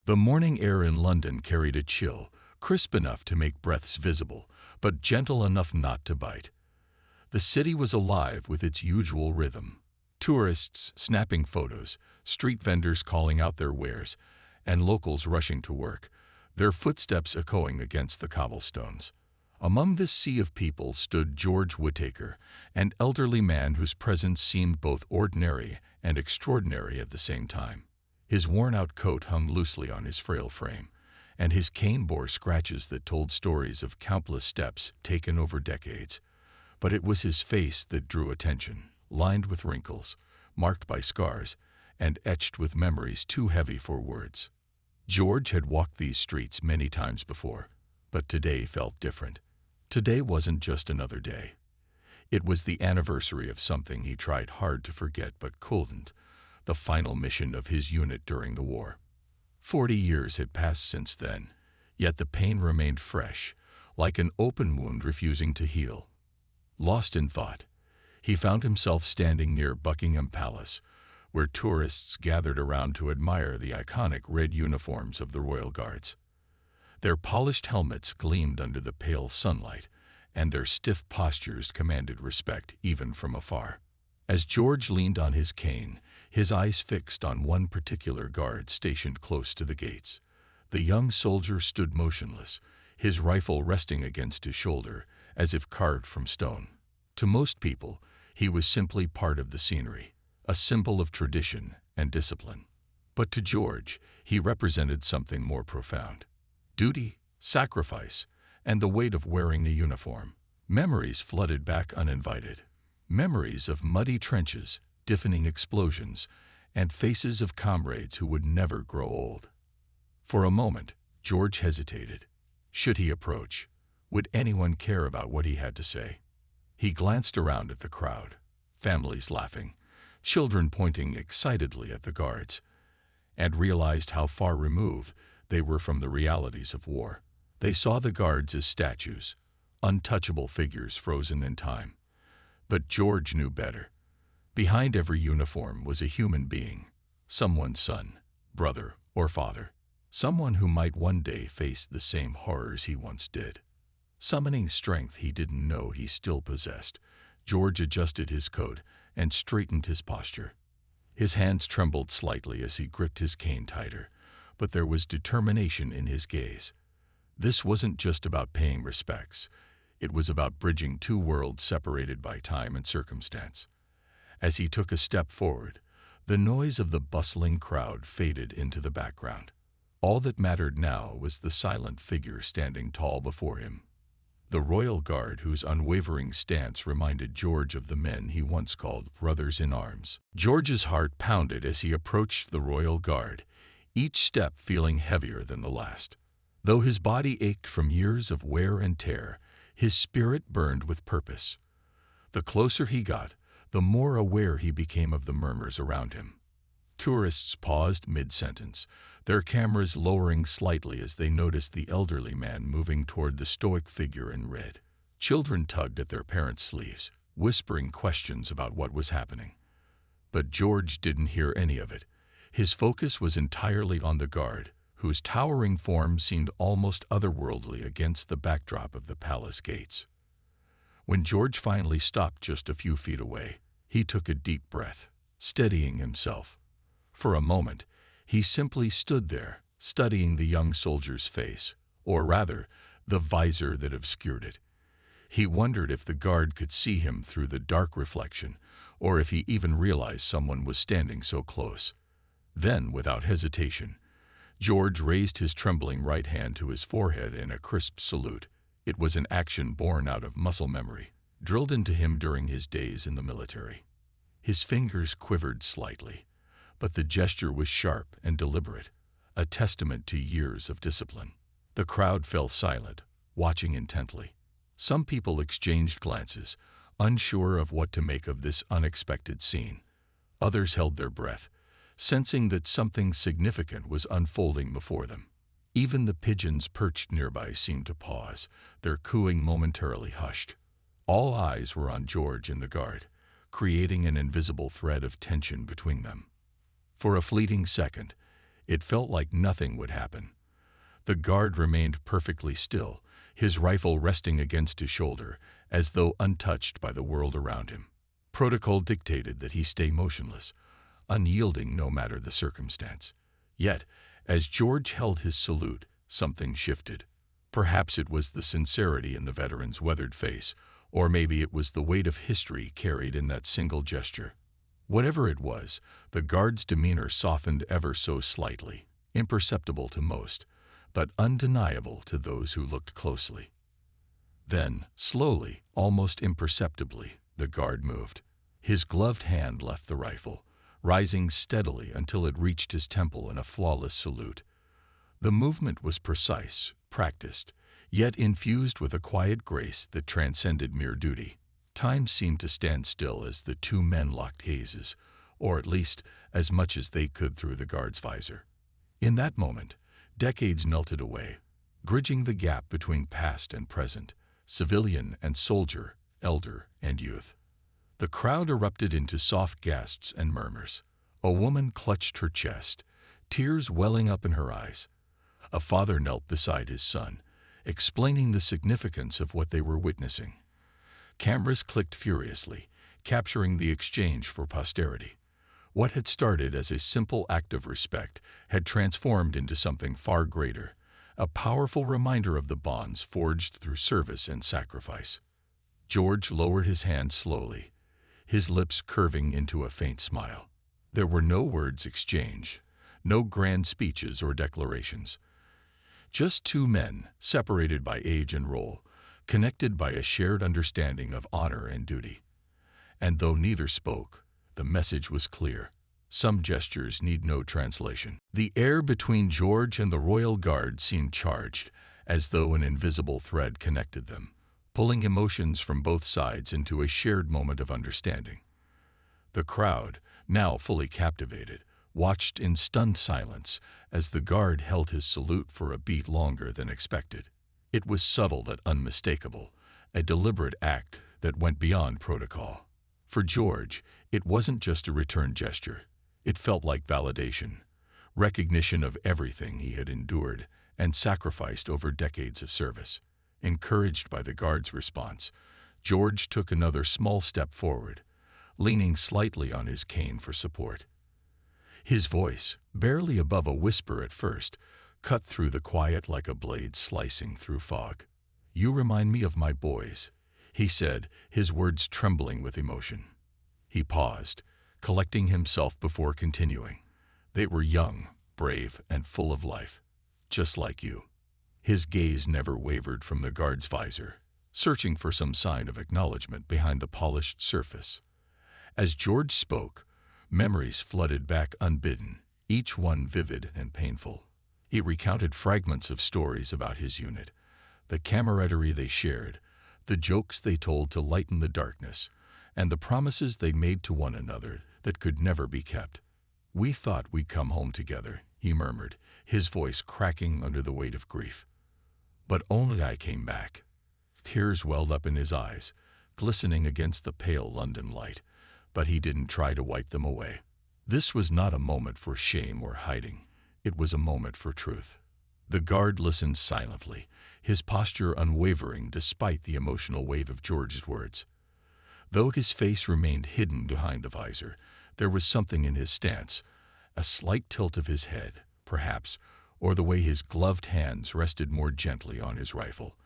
The morning air in London carried a chill, crisp enough to make breaths visible, but gentle enough not to bite. The city was alive with its usual rhythm. Tourists snapping photos, street vendors calling out their wares, and locals rushing to work, their footsteps echoing against the cobblestones. Among this sea of people stood George Whittaker, an elderly man whose presence seemed both ordinary and extraordinary at the same time. His worn-out coat hung loosely on his frail frame, and his cane bore scratches that told stories of countless steps taken over decades. But it was his face that drew attention, lined with wrinkles, marked by scars, and etched with memories too heavy for words. George had walked these streets many times before, but today felt different. Today wasn't just another day. It was the anniversary of something he tried hard to forget but couldn't, the final mission of his unit during the war. 40 years had passed since then, yet the pain remained fresh, like an open wound refusing to heal. Lost in thought, he found himself standing near Buckingham Palace, where tourists gathered around to admire the iconic red uniforms of the Royal Guards. Their polished helmets gleamed under the pale sunlight, and their stiff postures commanded respect even from afar. As George leaned on his cane, his eyes fixed on one particular guard stationed close to the gates. The young soldier stood motionless, his rifle resting against his shoulder, as if carved from stone. To most people, he was simply part of the scenery, a symbol of tradition and discipline. But to George, he represented something more profound. Duty, sacrifice, and the weight of wearing a uniform. Memories flooded back uninvited. Memories of muddy trenches, deafening explosions, and faces of comrades who would never grow old. For a moment, George hesitated. Should he approach? Would anyone care about what he had to say? He glanced around at the crowd, families laughing, children pointing excitedly at the guards, and realized how far removed they were from the realities of war. They saw the guards as statues, untouchable figures frozen in time. But George knew better. Behind every uniform was a human being, someone's son, brother, or father, someone who might one day face the same horrors he once did. Summoning strength he didn't know he still possessed, George adjusted his coat and straightened his posture. His hands trembled slightly as he gripped his cane tighter, but there was determination in his gaze. This wasn't just about paying respects. It was about bridging two worlds separated by time and circumstance. As he took a step forward, the noise of the bustling crowd faded into the background. All that mattered now was the silent figure standing tall before him. The Royal Guard, whose unwavering stance reminded George of the men he once called brothers in arms. George's heart pounded as he approached the Royal Guard, each step feeling heavier than the last. Though his body ached from years of wear and tear, his spirit burned with purpose. The closer he got, the more aware he became of the murmurs around him. Tourists paused mid-sentence, their cameras lowering slightly as they noticed the elderly man moving toward the stoic figure in red. Children tugged at their parents' sleeves, whispering questions about what was happening. But George didn't hear any of it. His focus was entirely on the guard, whose towering form seemed almost otherworldly against the backdrop of the palace gates. When George finally stopped just a few feet away, he took a deep breath, steadying himself. For a moment, he simply stood there, studying the young soldier's face, or rather, the visor that obscured it. He wondered if the guard could see him through the dark reflection, or if he even realized someone was standing so close. Then, without hesitation, George raised his trembling right hand to his forehead in a crisp salute. It was an action born out of muscle memory, drilled into him during his days in the military. His fingers quivered slightly, but the gesture was sharp and deliberate, a testament to years of discipline. The crowd fell silent, watching intently. Some people exchanged glances, unsure of what to make of this unexpected scene. Others held their breath, sensing that something significant was unfolding before them. Even the pigeons perched nearby seemed to pause, their cooing momentarily hushed. All eyes were on George and the guard, creating an invisible thread of tension between them. For a fleeting second, It felt like nothing would happen. The guard remained perfectly still, his rifle resting against his shoulder, as though untouched by the world around him. Protocol dictated that he stay motionless, unyielding no matter the circumstance. Yet, as George held his salute, something shifted. Perhaps it was the sincerity in the veteran's weathered face, or maybe it was the weight of history carried in that single gesture. Whatever it was, the guard's demeanor softened ever so slightly, imperceptible to most, but undeniable to those who looked closely. Then, slowly, almost imperceptibly, the guard moved. His gloved hand left the rifle, rising steadily until it reached his temple in a flawless salute. The movement was precise, practiced, yet infused with a quiet grace that transcended mere duty. Time seemed to stand still as the two men locked gazes, or at least as much as they could through the guard's visor. In that moment, decades melted away, bridging the gap between past and present, civilian and soldier, elder and youth. The crowd erupted into soft gasps and murmurs. A woman clutched her chest, tears welling up in her eyes. A father knelt beside his son, explaining the significance of what they were witnessing. Cameras clicked furiously, capturing the exchange for posterity. What had started as a simple act of respect had transformed into something far greater, a powerful reminder of the bonds forged through service and sacrifice. George lowered his hand slowly, his lips curving into a faint smile. There were no words exchanged, no grand speeches or declarations. Just two men, separated by age and role, connected by a shared understanding of honor and duty. And though neither spoke, the message was clear. Some gestures need no translation. The air between George and the Royal Guard seemed charged, as though an invisible thread connected them, pulling emotions from both sides into a shared moment of understanding. The crowd, now fully captivated, watched in stunned silence as the guard held his salute for a beat longer than expected. It was subtle but unmistakable, a deliberate act that went beyond protocol. For George, it wasn't just a return gesture. It felt like validation, recognition of everything he had endured and sacrificed over decades of service. Encouraged by the guard's response, George took another small step forward, leaning slightly on his cane for support. His voice, barely above a whisper at first, cut through the quiet like a blade slicing through fog. "You remind me of my boys," he said, his words trembling with emotion. He paused, collecting himself before continuing. "They were young, brave, and full of life, just like you." His gaze never wavered from the guard's visor, searching for some sign of acknowledgement behind the polished surface. As George spoke, memories flooded back unbidden, each one vivid and painful. He recounted fragments of stories about his unit, the camaraderie they shared, the jokes they told to lighten the darkness, and the promises they made to one another that could never be kept. "We thought we'd come home together," he murmured, his voice cracking under the weight of grief. "But only I came back." Tears welled up in his eyes, glistening against the pale London light, but he didn't try to wipe them away. This was not a moment for shame or hiding. It was a moment for truth. The guard listened silently, his posture unwavering despite the emotional weight of George's words. Though his face remained hidden behind the visor, there was something in his stance, a slight tilt of his head, perhaps, or the way his gloved hands rested more gently on his rifle,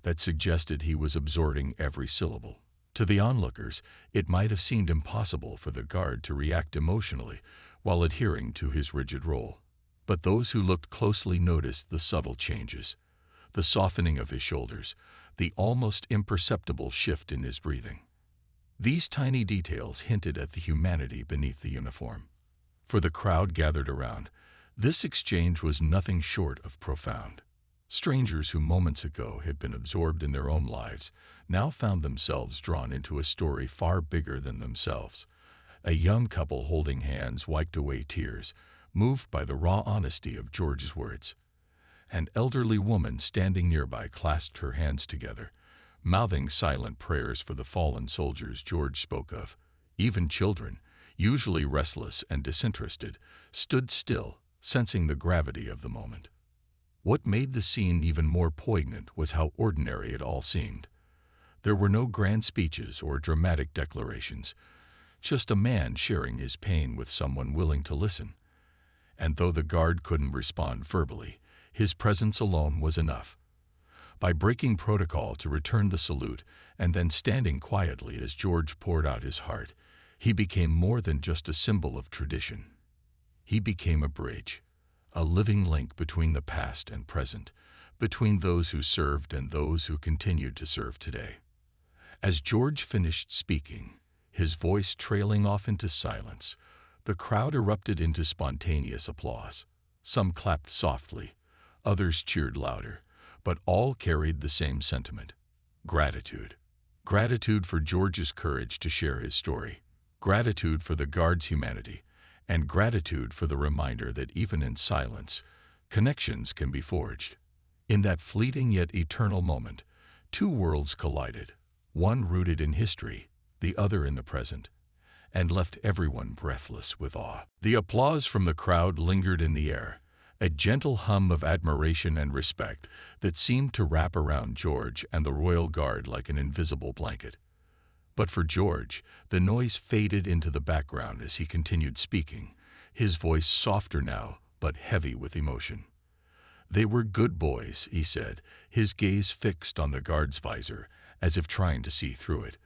that suggested he was absorbing every syllable. To the onlookers, it might have seemed impossible for the guard to react emotionally while adhering to his rigid role. But those who looked closely noticed the subtle changes, the softening of his shoulders, the almost imperceptible shift in his breathing. These tiny details hinted at the humanity beneath the uniform. For the crowd gathered around, this exchange was nothing short of profound. Strangers who moments ago had been absorbed in their own lives now found themselves drawn into a story far bigger than themselves. A young couple holding hands wiped away tears, moved by the raw honesty of George's words. An elderly woman standing nearby clasped her hands together, mouthing silent prayers for the fallen soldiers George spoke of. Even children, usually restless and disinterested, stood still, sensing the gravity of the moment. What made the scene even more poignant was how ordinary it all seemed. There were no grand speeches or dramatic declarations, just a man sharing his pain with someone willing to listen. And though the guard couldn't respond verbally, his presence alone was enough. By breaking protocol to return the salute and then standing quietly as George poured out his heart, he became more than just a symbol of tradition. He became a bridge, a living link between the past and present, between those who served and those who continued to serve today. As George finished speaking, his voice trailing off into silence, the crowd erupted into spontaneous applause. Some clapped softly, others cheered louder, but all carried the same sentiment: gratitude. Gratitude for George's courage to share his story, gratitude for the guard's humanity, and gratitude for the reminder that even in silence, connections can be forged. In that fleeting yet eternal moment, two worlds collided, one rooted in history, the other in the present, and left everyone breathless with awe. The applause from the crowd lingered in the air, a gentle hum of admiration and respect that seemed to wrap around George and the royal guard like an invisible blanket. But for George, the noise faded into the background as he continued speaking, his voice softer now, but heavy with emotion. "They were good boys," he said, his gaze fixed on the guard's visor, as if trying to see through it,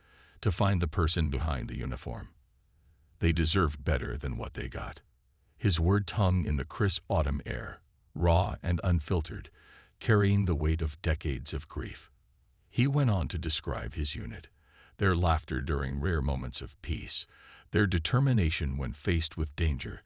to find the person behind the uniform. "They deserved better than what they got." His word hung in the crisp autumn air, raw and unfiltered, carrying the weight of decades of grief. He went on to describe his unit, their laughter during rare moments of peace, their determination when faced with danger,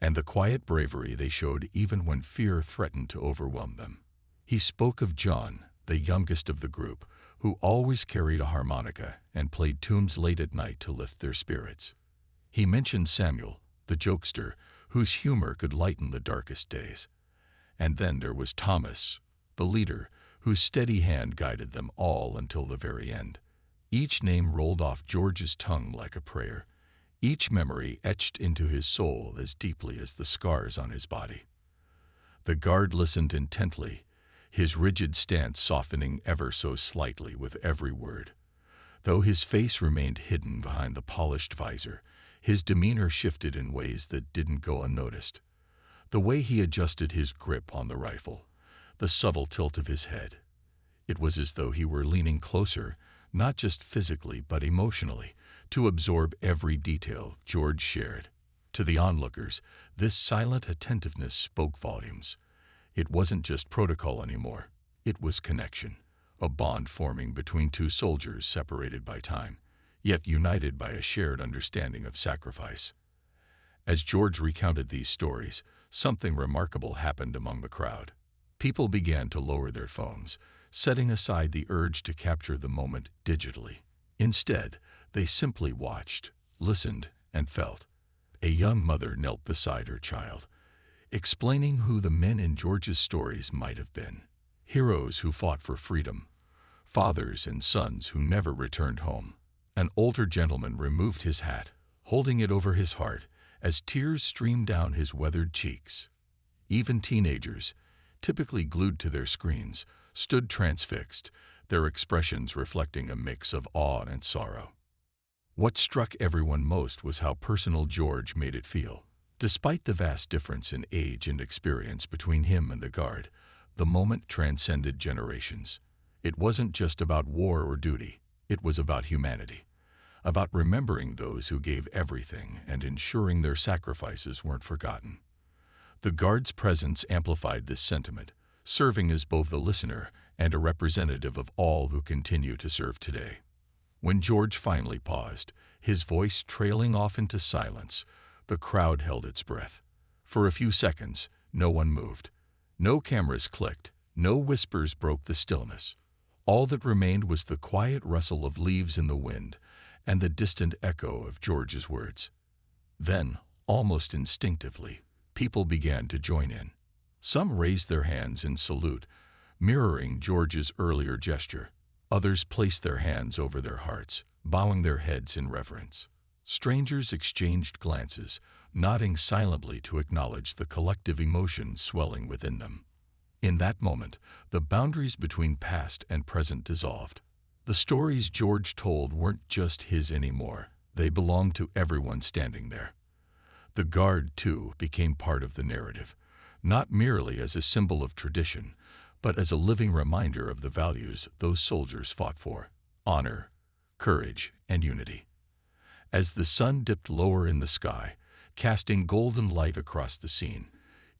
and the quiet bravery they showed even when fear threatened to overwhelm them. He spoke of John, the youngest of the group, who always carried a harmonica and played tunes late at night to lift their spirits. He mentioned Samuel, the jokester, whose humor could lighten the darkest days. And then there was Thomas, the leader, whose steady hand guided them all until the very end. Each name rolled off George's tongue like a prayer, each memory etched into his soul as deeply as the scars on his body. The guard listened intently, his rigid stance softening ever so slightly with every word. Though his face remained hidden behind the polished visor, his demeanor shifted in ways that didn't go unnoticed. The way he adjusted his grip on the rifle, the subtle tilt of his head. It was as though he were leaning closer, not just physically but emotionally, to absorb every detail George shared. To the onlookers, this silent attentiveness spoke volumes. It wasn't just protocol anymore. It was connection, a bond forming between two soldiers separated by time, yet united by a shared understanding of sacrifice. As George recounted these stories, something remarkable happened among the crowd. People began to lower their phones, setting aside the urge to capture the moment digitally. Instead, they simply watched, listened, and felt. A young mother knelt beside her child, explaining who the men in George's stories might have been. Heroes who fought for freedom, fathers and sons who never returned home. An older gentleman removed his hat, holding it over his heart, as tears streamed down his weathered cheeks. Even teenagers, typically glued to their screens, stood transfixed, their expressions reflecting a mix of awe and sorrow. What struck everyone most was how personal George made it feel. Despite the vast difference in age and experience between him and the guard, the moment transcended generations. It wasn't just about war or duty. It was about humanity, about remembering those who gave everything and ensuring their sacrifices weren't forgotten. The guard's presence amplified this sentiment, serving as both a listener and a representative of all who continue to serve today. When George finally paused, his voice trailing off into silence, the crowd held its breath. For a few seconds, no one moved. No cameras clicked, no whispers broke the stillness. All that remained was the quiet rustle of leaves in the wind and the distant echo of George's words. Then, almost instinctively, people began to join in. Some raised their hands in salute, mirroring George's earlier gesture. Others placed their hands over their hearts, bowing their heads in reverence. Strangers exchanged glances, nodding silently to acknowledge the collective emotion swelling within them. In that moment, the boundaries between past and present dissolved. The stories George told weren't just his anymore. They belonged to everyone standing there. The guard, too, became part of the narrative, not merely as a symbol of tradition, but as a living reminder of the values those soldiers fought for: honor, courage, and unity. As the sun dipped lower in the sky, casting golden light across the scene,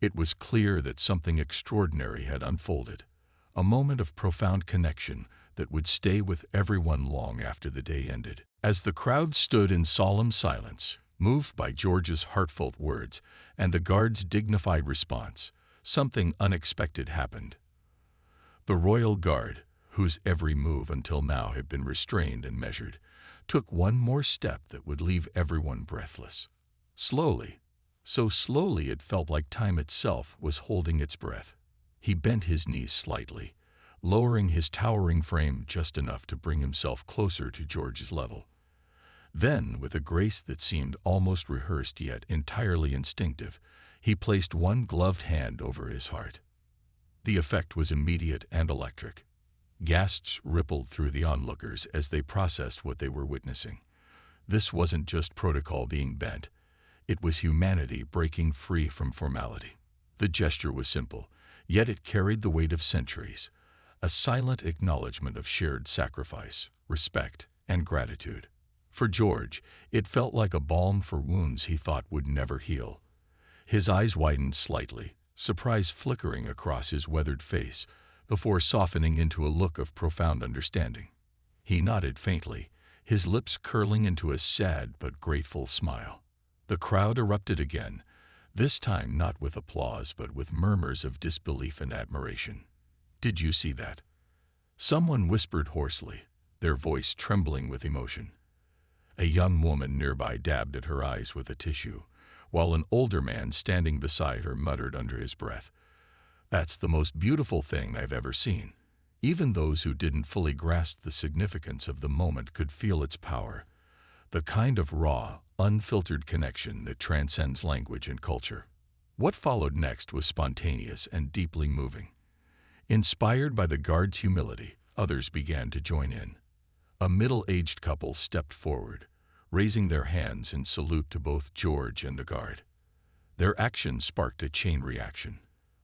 it was clear that something extraordinary had unfolded, a moment of profound connection that would stay with everyone long after the day ended. As the crowd stood in solemn silence, moved by George's heartfelt words and the guard's dignified response, something unexpected happened. The Royal Guard, whose every move until now had been restrained and measured, took one more step that would leave everyone breathless. Slowly, so slowly it felt like time itself was holding its breath, he bent his knees slightly, lowering his towering frame just enough to bring himself closer to George's level. Then, with a grace that seemed almost rehearsed yet entirely instinctive, he placed one gloved hand over his heart. The effect was immediate and electric. Gasps rippled through the onlookers as they processed what they were witnessing. This wasn't just protocol being bent. It was humanity breaking free from formality. The gesture was simple, yet it carried the weight of centuries, a silent acknowledgement of shared sacrifice, respect, and gratitude. For George, it felt like a balm for wounds he thought would never heal. His eyes widened slightly, surprise flickering across his weathered face, before softening into a look of profound understanding. He nodded faintly, his lips curling into a sad but grateful smile. The crowd erupted again, this time not with applause but with murmurs of disbelief and admiration. "Did you see that?" Someone whispered hoarsely, their voice trembling with emotion. A young woman nearby dabbed at her eyes with a tissue, while an older man standing beside her muttered under his breath, "That's the most beautiful thing I've ever seen." Even those who didn't fully grasp the significance of the moment could feel its power, the kind of raw, unfiltered connection that transcends language and culture. What followed next was spontaneous and deeply moving. Inspired by the guard's humility, others began to join in. A middle-aged couple stepped forward, raising their hands in salute to both George and the guard. Their action sparked a chain reaction.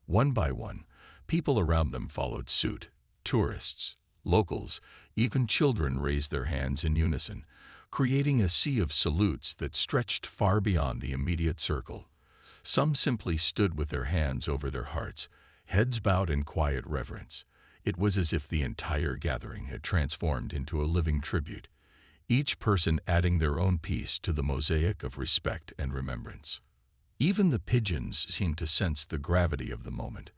One by one, people around them followed suit. Tourists, locals, even children raised their hands in unison, creating a sea of salutes that stretched far beyond the immediate circle. Some simply stood with their hands over their hearts, heads bowed in quiet reverence. It was as if the entire gathering had transformed into a living tribute, each person adding their own piece to the mosaic of respect and remembrance. Even the pigeons seemed to sense the gravity of the moment,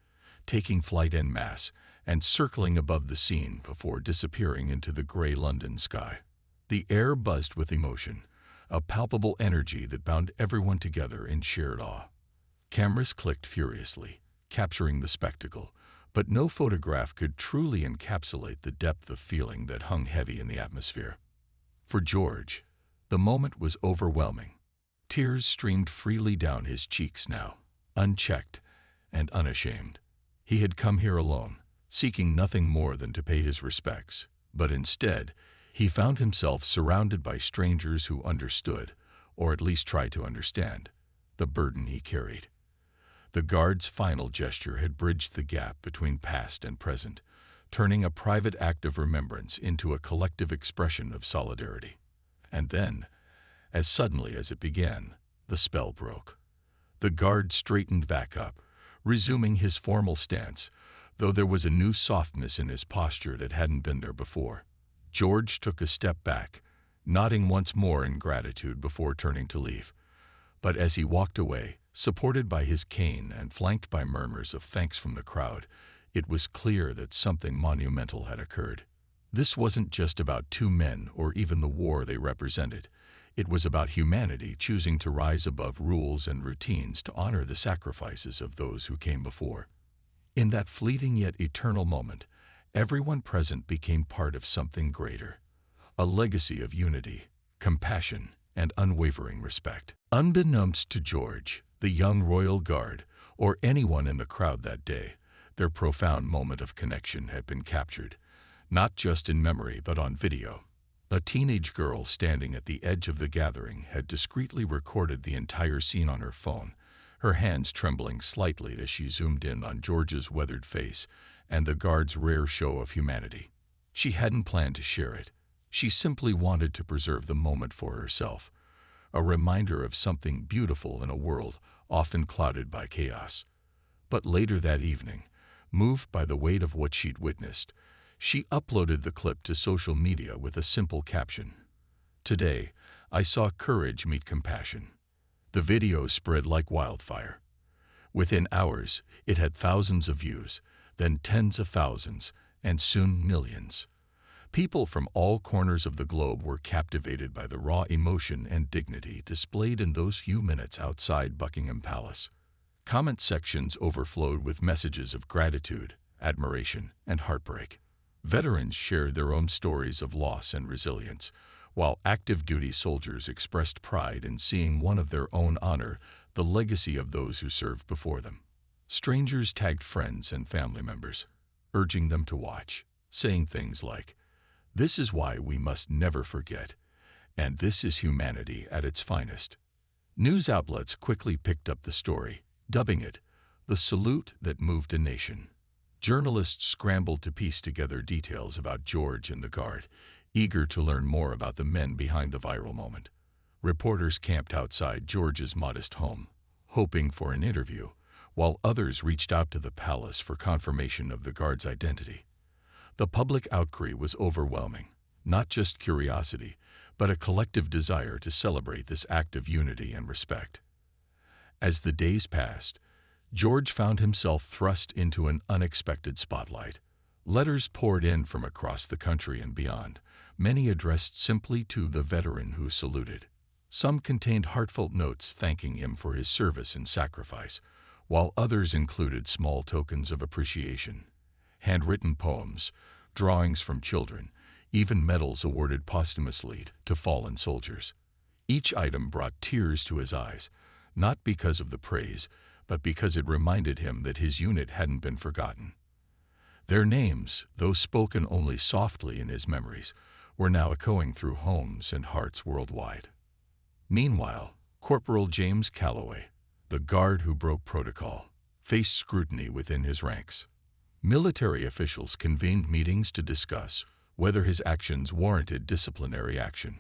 taking flight en masse and circling above the scene before disappearing into the gray London sky. The air buzzed with emotion, a palpable energy that bound everyone together in shared awe. Cameras clicked furiously, capturing the spectacle, but no photograph could truly encapsulate the depth of feeling that hung heavy in the atmosphere. For George, the moment was overwhelming. Tears streamed freely down his cheeks now, unchecked and unashamed. He had come here alone, seeking nothing more than to pay his respects, but instead, he found himself surrounded by strangers who understood, or at least tried to understand, the burden he carried. The guard's final gesture had bridged the gap between past and present, turning a private act of remembrance into a collective expression of solidarity. And then, as suddenly as it began, the spell broke. The guard straightened back up, resuming his formal stance, though there was a new softness in his posture that hadn't been there before. George took a step back, nodding once more in gratitude before turning to leave. But as he walked away, supported by his cane and flanked by murmurs of thanks from the crowd, it was clear that something monumental had occurred. This wasn't just about two men or even the war they represented. It was about humanity choosing to rise above rules and routines to honor the sacrifices of those who came before. In that fleeting yet eternal moment, everyone present became part of something greater, a legacy of unity, compassion, and unwavering respect. Unbeknownst to George, the young royal guard, or anyone in the crowd that day, their profound moment of connection had been captured, not just in memory but on video. A teenage girl standing at the edge of the gathering had discreetly recorded the entire scene on her phone, her hands trembling slightly as she zoomed in on George's weathered face and the guard's rare show of humanity. She hadn't planned to share it. She simply wanted to preserve the moment for herself, a reminder of something beautiful in a world often clouded by chaos. But later that evening, moved by the weight of what she'd witnessed, she uploaded the clip to social media with a simple caption. "Today, I saw courage meet compassion." The video spread like wildfire. Within hours, it had thousands of views, then tens of thousands, and soon millions. People from all corners of the globe were captivated by the raw emotion and dignity displayed in those few minutes outside Buckingham Palace. Comment sections overflowed with messages of gratitude, admiration, and heartbreak. Veterans shared their own stories of loss and resilience, while active duty soldiers expressed pride in seeing one of their own honor the legacy of those who served before them. Strangers tagged friends and family members, urging them to watch, saying things like, "This is why we must never forget," and "This is humanity at its finest." News outlets quickly picked up the story, dubbing it the salute that moved a nation. Journalists scrambled to piece together details about George and the guard, eager to learn more about the men behind the viral moment. Reporters camped outside George's modest home, hoping for an interview, while others reached out to the palace for confirmation of the guard's identity. The public outcry was overwhelming, not just curiosity, but a collective desire to celebrate this act of unity and respect. As the days passed, George found himself thrust into an unexpected spotlight. Letters poured in from across the country and beyond, many addressed simply to the veteran who saluted. Some contained heartfelt notes thanking him for his service and sacrifice, while others included small tokens of appreciation. Handwritten poems, drawings from children, even medals awarded posthumously to fallen soldiers. Each item brought tears to his eyes, not because of the praise, but because it reminded him that his unit hadn't been forgotten. Their names, though spoken only softly in his memories, were now echoing through homes and hearts worldwide. Meanwhile, Corporal James Calloway, the guard who broke protocol, faced scrutiny within his ranks. Military officials convened meetings to discuss whether his actions warranted disciplinary action.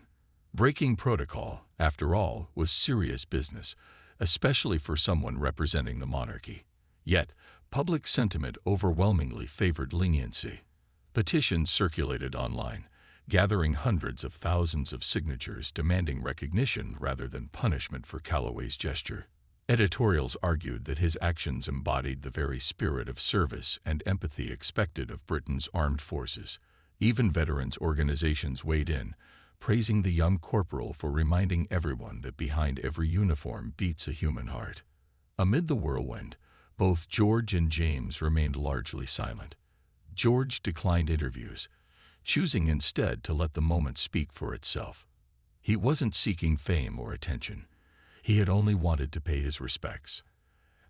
Breaking protocol, after all, was serious business, especially for someone representing the monarchy. Yet, public sentiment overwhelmingly favored leniency. Petitions circulated online, gathering hundreds of thousands of signatures demanding recognition rather than punishment for Calloway's gesture. Editorials argued that his actions embodied the very spirit of service and empathy expected of Britain's armed forces. Even veterans' organizations weighed in, praising the young corporal for reminding everyone that behind every uniform beats a human heart. Amid the whirlwind, both George and James remained largely silent. George declined interviews, choosing instead to let the moment speak for itself. He wasn't seeking fame or attention. He had only wanted to pay his respects.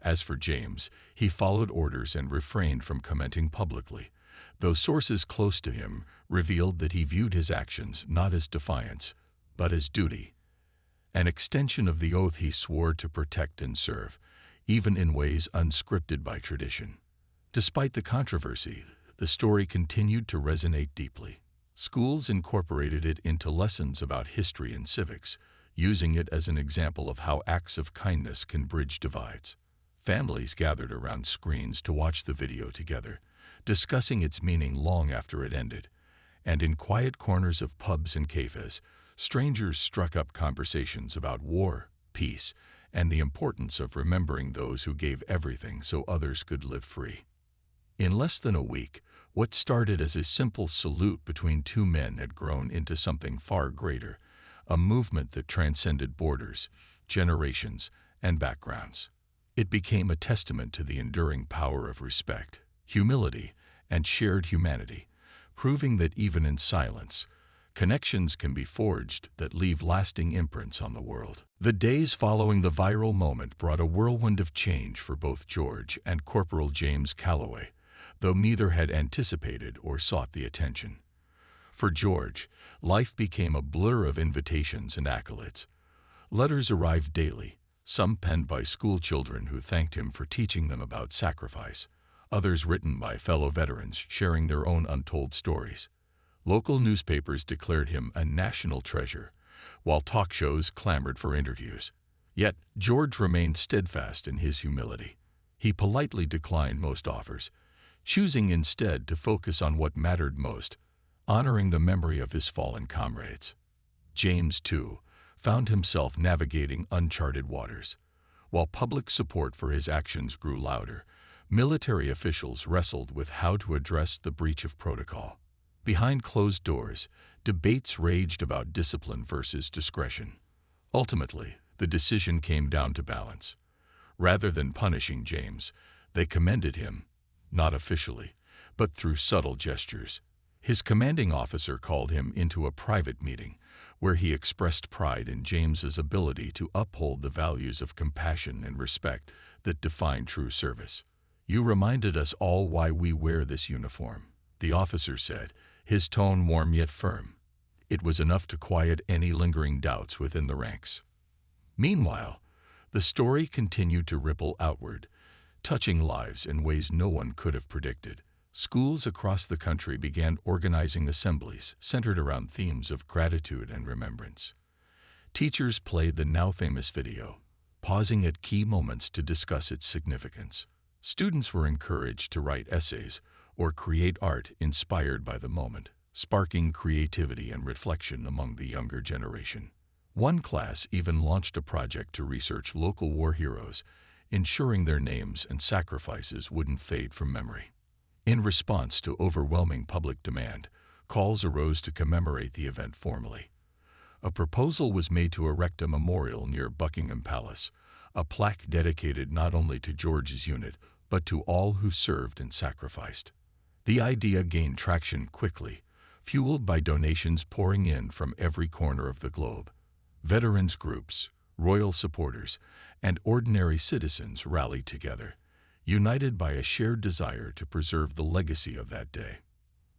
As for James, he followed orders and refrained from commenting publicly, though sources close to him revealed that he viewed his actions not as defiance, but as duty, an extension of the oath he swore to protect and serve, even in ways unscripted by tradition. Despite the controversy, the story continued to resonate deeply. Schools incorporated it into lessons about history and civics, using it as an example of how acts of kindness can bridge divides. Families gathered around screens to watch the video together, discussing its meaning long after it ended. And in quiet corners of pubs and cafes, strangers struck up conversations about war, peace, and the importance of remembering those who gave everything so others could live free. In less than a week, what started as a simple salute between two men had grown into something far greater, a movement that transcended borders, generations, and backgrounds. It became a testament to the enduring power of respect, humility, and shared humanity, proving that even in silence, Connections can be forged that leave lasting imprints on the world. The days following the viral moment brought a whirlwind of change for both George and Corporal James Calloway, though neither had anticipated or sought the attention. For George, life became a blur of invitations and accolades. Letters arrived daily, some penned by school children who thanked him for teaching them about sacrifice, others written by fellow veterans sharing their own untold stories. Local newspapers declared him a national treasure, while talk shows clamored for interviews. Yet, George remained steadfast in his humility. He politely declined most offers, choosing instead to focus on what mattered most, honoring the memory of his fallen comrades. James, too, found himself navigating uncharted waters. While public support for his actions grew louder, military officials wrestled with how to address the breach of protocol. Behind closed doors, debates raged about discipline versus discretion. Ultimately, the decision came down to balance. Rather than punishing James, they commended him, not officially, but through subtle gestures. His commanding officer called him into a private meeting, where he expressed pride in James's ability to uphold the values of compassion and respect that define true service. "You reminded us all why we wear this uniform," the officer said, his tone warm yet firm. It was enough to quiet any lingering doubts within the ranks. Meanwhile, the story continued to ripple outward, touching lives in ways no one could have predicted. Schools across the country began organizing assemblies centered around themes of gratitude and remembrance. Teachers played the now-famous video, pausing at key moments to discuss its significance. Students were encouraged to write essays or create art inspired by the moment, sparking creativity and reflection among the younger generation. One class even launched a project to research local war heroes, ensuring their names and sacrifices wouldn't fade from memory. In response to overwhelming public demand, calls arose to commemorate the event formally. A proposal was made to erect a memorial near Buckingham Palace, a plaque dedicated not only to George's unit, but to all who served and sacrificed. The idea gained traction quickly, fueled by donations pouring in from every corner of the globe. Veterans groups, royal supporters, and ordinary citizens rallied together, united by a shared desire to preserve the legacy of that day.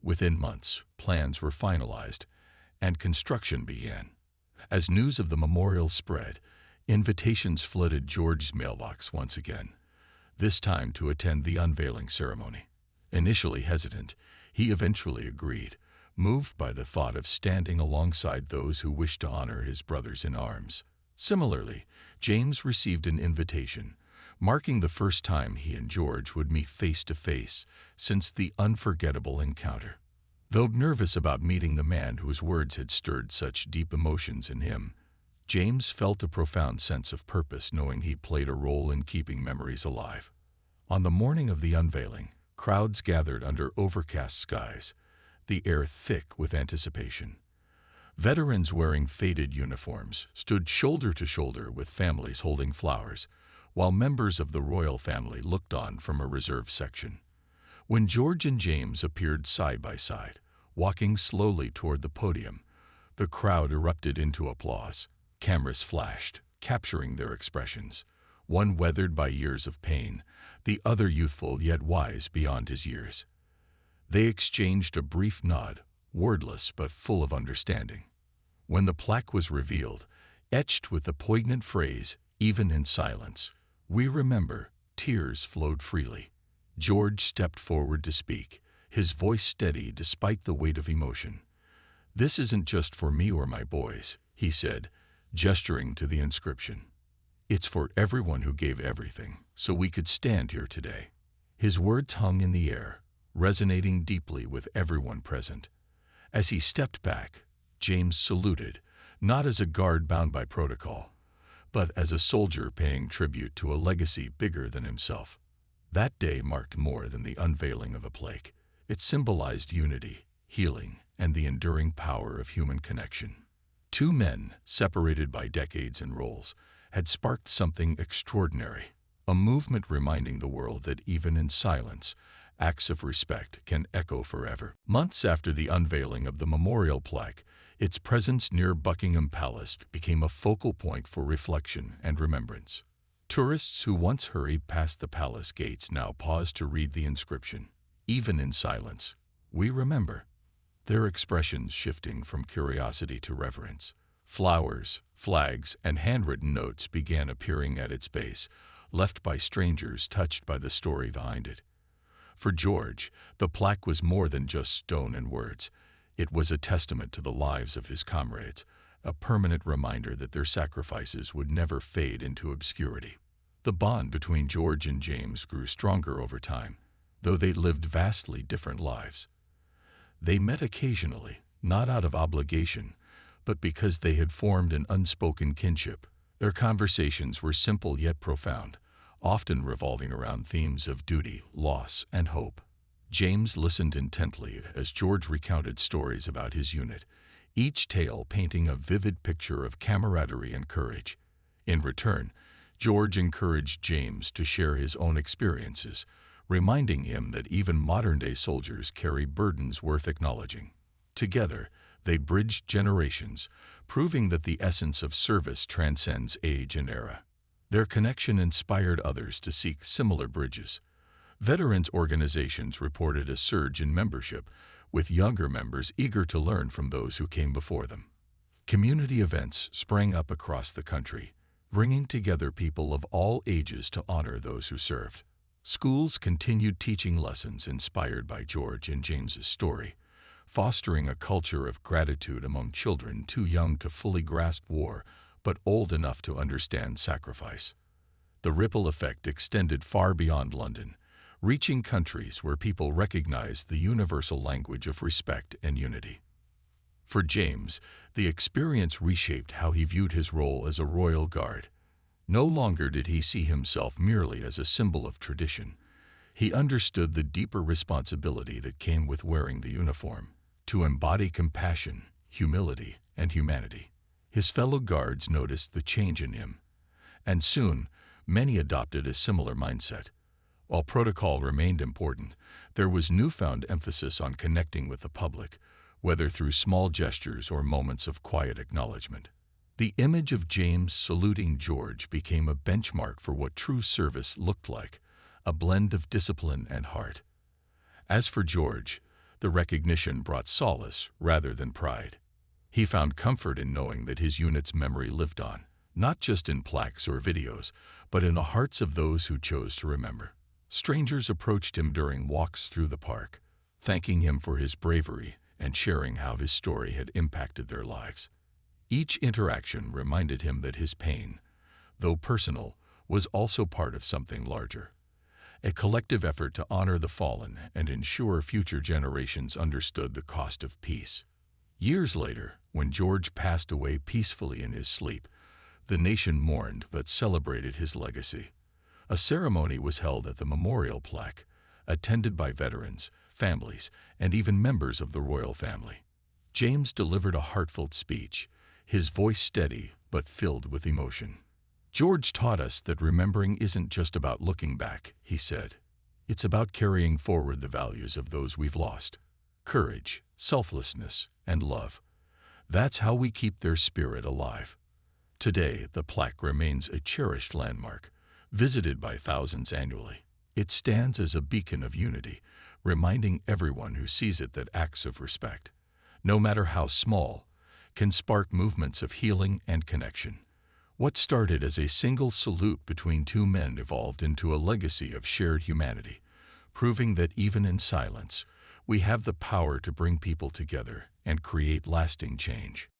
Within months, plans were finalized, and construction began. As news of the memorial spread, invitations flooded George's mailbox once again, this time to attend the unveiling ceremony. Initially hesitant, he eventually agreed, moved by the thought of standing alongside those who wished to honor his brothers in arms. Similarly, James received an invitation, marking the first time he and George would meet face to face since the unforgettable encounter. Though nervous about meeting the man whose words had stirred such deep emotions in him, James felt a profound sense of purpose knowing he played a role in keeping memories alive. On the morning of the unveiling, crowds gathered under overcast skies, the air thick with anticipation. Veterans wearing faded uniforms stood shoulder to shoulder with families holding flowers, while members of the royal family looked on from a reserved section. When George and James appeared side by side, walking slowly toward the podium, the crowd erupted into applause. Cameras flashed, capturing their expressions, one weathered by years of pain, the other youthful yet wise beyond his years. They exchanged a brief nod, wordless but full of understanding. When the plaque was revealed, etched with the poignant phrase, "Even in silence, we remember," tears flowed freely. George stepped forward to speak, his voice steady despite the weight of emotion. "This isn't just for me or my boys," he said, gesturing to the inscription. "It's for everyone who gave everything, so we could stand here today." His words hung in the air, resonating deeply with everyone present. As he stepped back, James saluted, not as a guard bound by protocol, but as a soldier paying tribute to a legacy bigger than himself. That day marked more than the unveiling of a plaque. It symbolized unity, healing, and the enduring power of human connection. Two men, separated by decades and roles, had sparked something extraordinary, a movement reminding the world that even in silence, acts of respect can echo forever. Months after the unveiling of the memorial plaque, its presence near Buckingham Palace became a focal point for reflection and remembrance. Tourists who once hurried past the palace gates now paused to read the inscription. Even in silence, we remember. Their expressions shifting from curiosity to reverence. Flowers, flags, and handwritten notes began appearing at its base, left by strangers touched by the story behind it. For George, the plaque was more than just stone and words. It was a testament to the lives of his comrades, a permanent reminder that their sacrifices would never fade into obscurity. The bond between George and James grew stronger over time, though they lived vastly different lives. They met occasionally, not out of obligation, but because they had formed an unspoken kinship. Their conversations were simple yet profound, often revolving around themes of duty, loss, and hope. James listened intently as George recounted stories about his unit, each tale painting a vivid picture of camaraderie and courage. In return, George encouraged James to share his own experiences, reminding him that even modern-day soldiers carry burdens worth acknowledging. Together, they bridged generations, proving that the essence of service transcends age and era. Their connection inspired others to seek similar bridges. Veterans organizations reported a surge in membership, with younger members eager to learn from those who came before them. Community events sprang up across the country, bringing together people of all ages to honor those who served. Schools continued teaching lessons inspired by George and James's story, fostering a culture of gratitude among children too young to fully grasp war, but old enough to understand sacrifice. The ripple effect extended far beyond London, reaching countries where people recognized the universal language of respect and unity. For James, the experience reshaped how he viewed his role as a royal guard. No longer did he see himself merely as a symbol of tradition. He understood the deeper responsibility that came with wearing the uniform, to embody compassion, humility, and humanity. His fellow guards noticed the change in him, and soon, many adopted a similar mindset. While protocol remained important, there was newfound emphasis on connecting with the public, whether through small gestures or moments of quiet acknowledgement. The image of James saluting George became a benchmark for what true service looked like, a blend of discipline and heart. As for George, the recognition brought solace rather than pride. He found comfort in knowing that his unit's memory lived on, not just in plaques or videos, but in the hearts of those who chose to remember. Strangers approached him during walks through the park, thanking him for his bravery and sharing how his story had impacted their lives. Each interaction reminded him that his pain, though personal, was also part of something larger, a collective effort to honor the fallen and ensure future generations understood the cost of peace. Years later, when George passed away peacefully in his sleep, the nation mourned but celebrated his legacy. A ceremony was held at the memorial plaque, attended by veterans, families, and even members of the royal family. James delivered a heartfelt speech, his voice steady but filled with emotion. "George taught us that remembering isn't just about looking back," he said. "It's about carrying forward the values of those we've lost. Courage, selflessness, and love. That's how we keep their spirit alive." Today, the plaque remains a cherished landmark, visited by thousands annually. It stands as a beacon of unity, reminding everyone who sees it that acts of respect, no matter how small, can spark movements of healing and connection. What started as a single salute between two men evolved into a legacy of shared humanity, proving that even in silence, we have the power to bring people together and create lasting change.